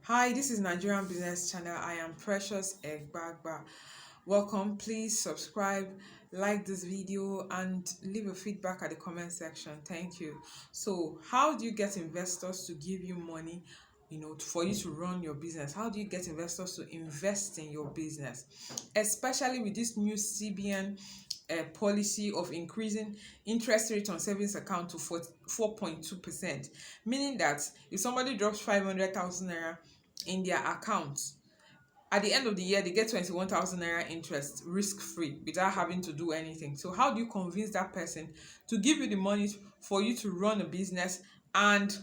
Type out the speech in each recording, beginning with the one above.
Hi, this is Nigerian Business Channel. I am Precious Egbagba. Welcome. Please subscribe, like this video, and leave a feedback at the comment section. Thank you. So, how do you get investors to give you money, for you to run your business? How do you get investors to invest in your business, especially with this new CBN policy of increasing interest rate on savings account to 4.2%, meaning that if somebody drops 500,000 naira in their account, at the end of the year they get 21,000 naira interest risk free without having to do anything. So how do you convince that person to give you the money for you to run a business and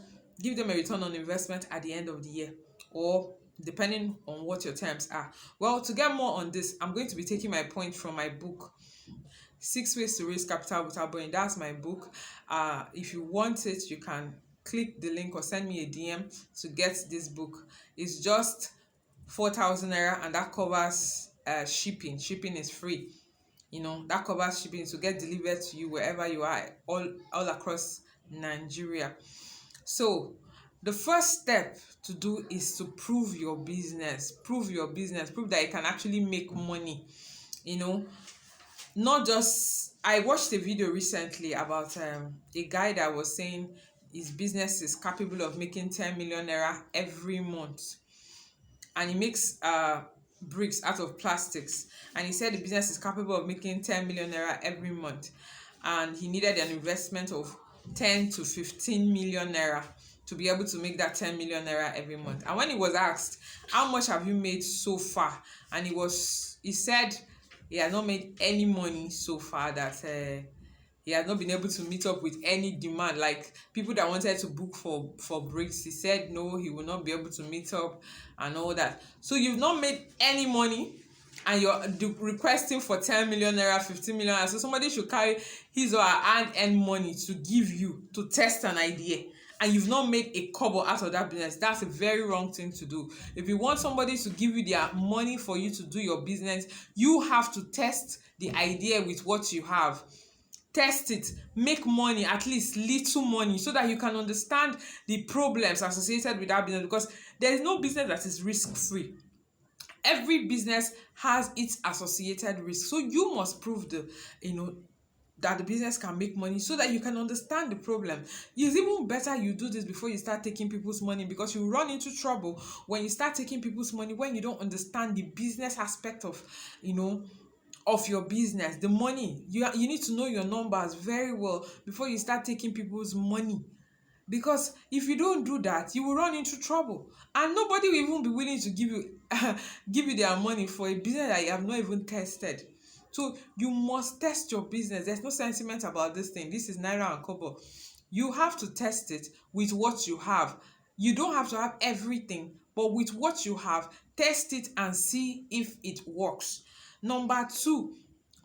give them a return on investment at the end of the year, or depending on what your terms are? Well, to get more on this, I'm going to be taking my point from my book, 6 Ways to Raise Capital Without Borrowing. That's my book. If you want it, you can click the link or send me a DM to get this book. It's just 4,000 naira, and that covers shipping. Shipping is free. That covers shipping to get delivered to you wherever you are, all across Nigeria. So the first step to do is to prove your business. Prove that you can actually make money. Not just, I watched a video recently about a guy that was saying his business is capable of making 10 million naira every month, and he makes bricks out of plastics, and he said the business is capable of making 10 million naira every month, and he needed an investment of 10 to 15 million naira to be able to make that 10 million naira every month. And when he was asked, how much have you made so far, and he said he had not made any money so far, that he had not been able to meet up with any demand, like people that wanted to book for bricks. He said no, he will not be able to meet up and all that. So you've not made any money and you're requesting for 10 million naira, 15 million naira. So somebody should carry his or her earned money to give you to test an idea, and you've not made a kobo out of that business. That's a very wrong thing to do. If you want somebody to give you their money for you to do your business, you have to test the idea with what you have. Test it, make money, at least little money, so that you can understand the problems associated with that business, because there is no business that is risk free. Every business has its associated risk, so you must prove that the business can make money, so that you can understand the problem. It's even better you do this before you start taking people's money, because you run into trouble when you start taking people's money, when you don't understand the business aspect of your business. The money, you need to know your numbers very well before you start taking people's money, because if you don't do that, you will run into trouble, and nobody will even be willing to give you give you their money for a business that you have not even tested. So you must test your business. There's no sentiment about this thing. This is naira and kobo. You have to test it with what you have. You don't have to have everything, but with what you have, test it and see if it works. Number 2,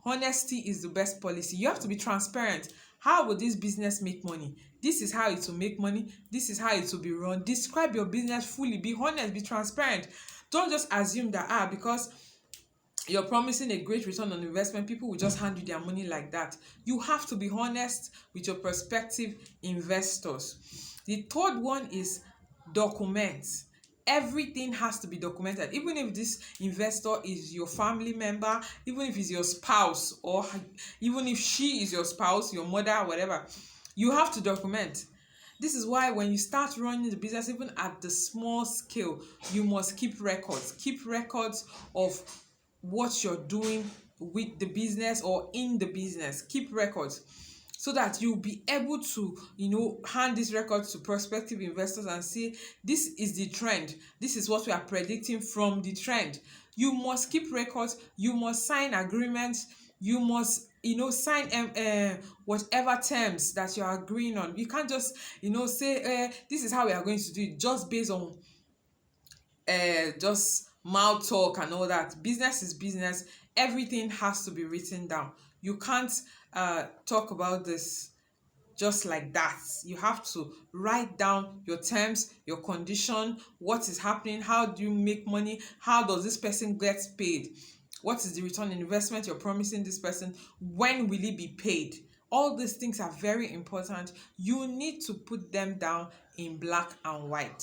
honesty is the best policy. You have to be transparent. How will this business make money? This is how it will make money. This is how it will be run. Describe your business fully. Be honest, be transparent. Don't just assume that because you're promising a great return on investment, people will just hand you their money like that. You have to be honest with your prospective investors. The third one is document. Everything has to be documented. Even if this investor is your family member, even if it's your spouse, or even if she is your spouse, your mother, whatever, you have to document. This is why when you start running the business, even at the small scale, you must keep records. Keep records of what you're doing with the business or in the business. Keep records, so that you'll be able to hand these records to prospective investors and say, this is the trend, this is what we are predicting from the trend. You must keep records. You must sign agreements. You must sign whatever terms that you are agreeing on. You can't just say this is how we are going to do it, just based on just mouth talk and all that. Business is business. Everything has to be written down. You can't talk about this just like that. You have to write down your terms, your condition, what is happening, how do you make money, how does this person get paid, what is the return on investment you're promising this person, when will he be paid. All these things are very important. You need to put them down in black and white.